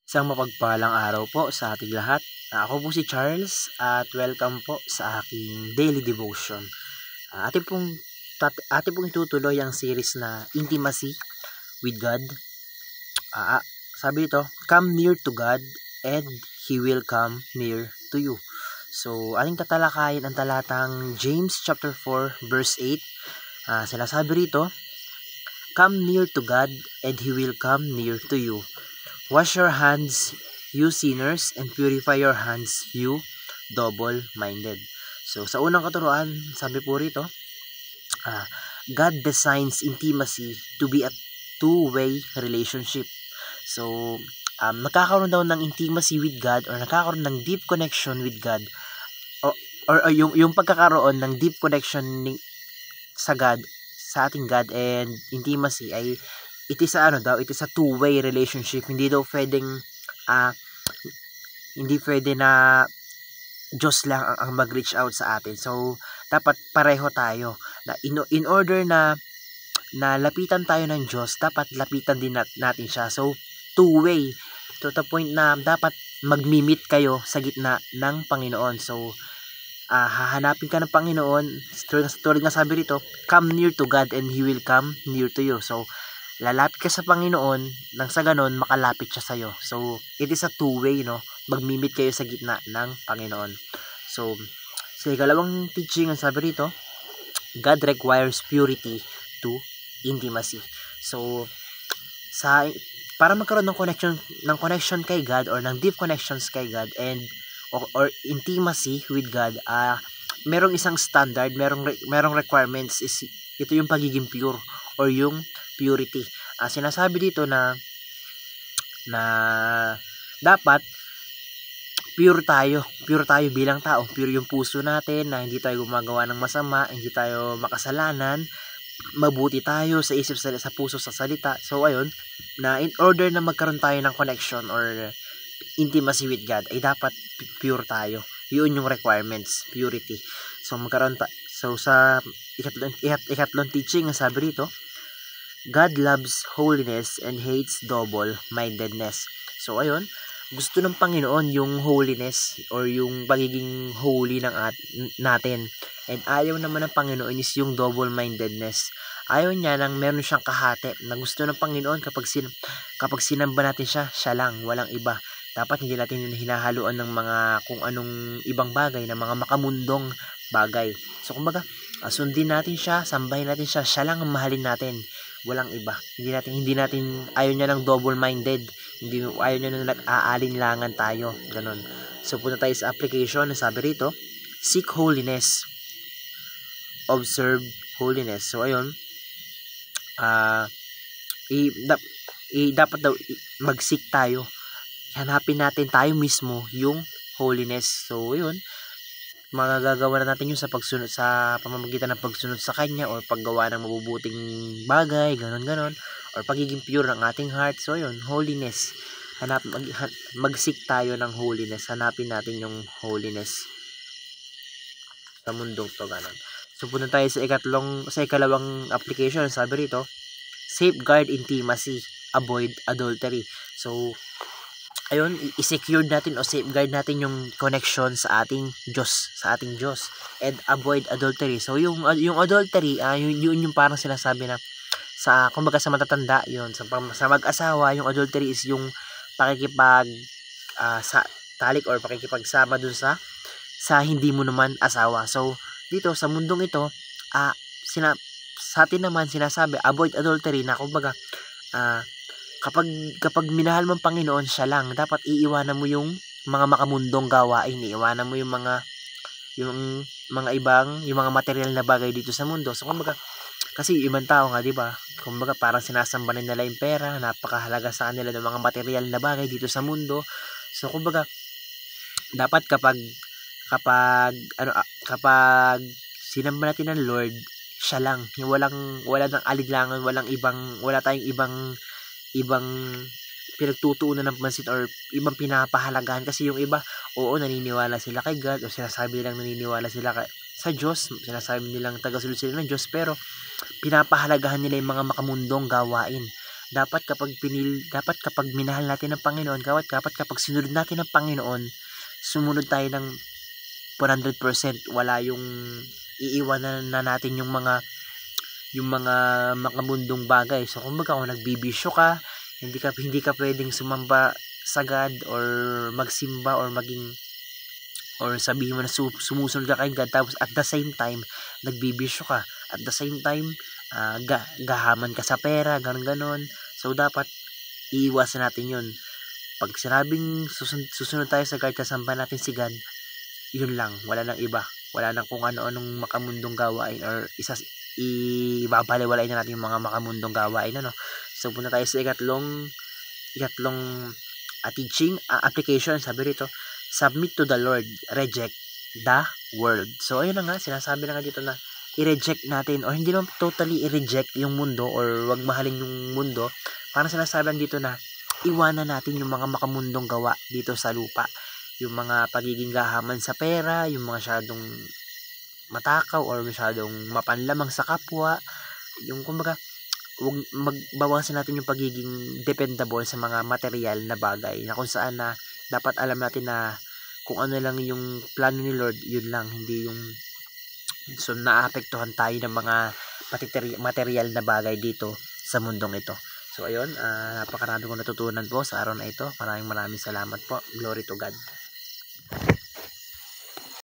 Isang mapagpalang araw po sa ating lahat. Ako po si Charles at welcome po sa aking daily devotion. Ating pong itutuloy ang series na Intimacy with God. Sabi dito, come near to God and He will come near to you. So, ating tatalakayin ang talatang James chapter 4 verse 8. Sinasabi rito, come near to God and He will come near to you. Wash your hands, you sinners, and purify your hands, you double-minded. So, sa unang katuruan, sabi po rito, God designs intimacy to be a two-way relationship. So, nagkakaroon daw ng intimacy with God or nagkakaroon ng deep connection with God or yung pagkakaroon ng deep connection sa God, sa ating God and intimacy ay it is a two-way relationship. Hindi daw pwedeng hindi pwede na Diyos lang ang mag-reach out sa atin. So, dapat pareho tayo. Na in order na lapitan tayo ng Diyos, dapat lapitan din natin siya. So, two-way. To the point na dapat magmi-meet kayo sa gitna ng Panginoon. So, hahanapin ka ng Panginoon. Tulad nga sabi rito, come near to God and He will come near to you. So, lalapit ka sa Panginoon, nang sa ganon, makalapit siya sa'yo. So, it is a two-way, no? Magmi-meet kayo sa gitna ng Panginoon. So, sa ikalawang teaching, ang sabi rito, God requires purity to intimacy. So, para magkaroon ng connection kay God or ng deep connections kay God and or intimacy with God, merong isang standard, merong requirements, is ito yung pagiging pure or yung purity. Sinasabi dito na dapat pure tayo bilang tao, pure yung puso natin, na hindi tayo gumagawa ng masama, hindi tayo makasalanan, mabuti tayo sa isip, sa puso, sa salita. So ayun, na in order na magkaroon tayo ng connection or intimacy with God, ay dapat pure tayo. Yun yung requirements, purity. So sa ikatlong teaching, sabi rito, God loves holiness and hates double-mindedness. So ayun, gusto ng Panginoon yung holiness or yung pagiging holy ng natin. And ayaw naman ng Panginoon is yung double-mindedness. Ayaw niya nang meron siyang kahati. Na gusto ng Panginoon kapag sinamba natin siya lang, walang iba. Dapat hindi natin hinahaluan ng mga kung anong ibang bagay, ng mga makamundong bagay. So kumbaga, sundin natin siya, sambahin natin siya lang ang mahalin natin. Walang iba. Hindi natin ayaw niya ng double-minded. Ayaw niya na nag-aalinlangan tayo. Ganon. So punta tayo sa application. Sabi rito, seek holiness, observe holiness. So ayun, dapat daw mag-seek tayo. Hanapin natin tayo mismo yung holiness. So ayun, magagawa na natin yun sa pagsunod, sa pamamagitan ng pagsunod sa Kanya or paggawa ng mabubuting bagay, ganon, or pagiging pure ng ating heart. So yun, holiness. Mag-seek tayo ng holiness. Hanapin natin yung holiness sa mundong to, ganon. So punta tayo sa ikalawang application. Sabi rito, safeguard intimacy, avoid adultery. So ayun, i-secure natin o safeguard natin yung connection sa ating Diyos and avoid adultery. So yung adultery, yun yung parang sinasabi na kumbaga sa matatanda, yun sa mag-asawa, yung adultery is yung sa talik or pakikipagsama dun sa hindi mo naman asawa. So dito sa mundong ito, sa atin naman sinasabi avoid adultery, na kumbaga kapag minahal mo ang Panginoon, siya lang. Dapat iiwanan mo yung mga makamundong gawain, iiwanan mo yung mga material na bagay dito sa mundo. So kumbaga, kasi yung ibang tao nga, di ba? Kumbaga parang sinasamba nila yung pera, napakahalaga sa kanila ng mga material na bagay dito sa mundo. So kumbaga, dapat kapag sinamba natin ng Lord, siya lang. Wala nang alinlangan, wala tayong ibang pinagtutuunan ng pansin or ibang pinapahalagahan. Kasi yung iba, naniniwala sila kay God o sinasabi nilang naniniwala sila sa Diyos, sinasabi nilang tagasunod sila ng Diyos, pero pinapahalagahan nila yung mga makamundong gawain. dapat kapag minahal natin ng Panginoon, dapat kapag sinunod natin ng Panginoon, sumunod tayo ng 100%. Wala yung iiwanan na natin yung mga makamundong bagay. So kumbaga kung nagbibisyo ka, hindi ka pwedeng sumamba sa God or magsimba or sabihin mo na sumusunod ka kay God, tapos at the same time nagbibisyo ka, at the same time gahaman ka sa pera, ganon. So dapat iiwasan natin yun. Pag sinabing susunod tayo sa God, kasamba natin si God, yun lang, wala nang iba, wala nang kung ano-anong makamundong gawain or ibabaliwalain na natin yung mga makamundong gawain, ano. So punta tayo sa ikatlong teaching, application. Sabi rito, submit to the Lord, reject the world. So ayun na nga, sinasabi na nga dito na i-reject natin, or hindi naman totally i-reject yung mundo or wag mahalin yung mundo. Parang sinasabi dito na iwanan natin yung mga makamundong gawa dito sa lupa, yung mga pagiging gahaman sa pera, yung mga masyadong matakaw or masyadong mapanlamang sa kapwa, yung kumbaga magbawasan natin yung pagiging dependable sa mga material na bagay, na kung saan na dapat alam natin na kung ano lang yung plano ni Lord, yun lang, hindi yung so naapektuhan tayo ng mga material na bagay dito sa mundong ito. So ayun, napakarami kong natutunan po sa araw na ito. Maraming salamat po. Glory to God.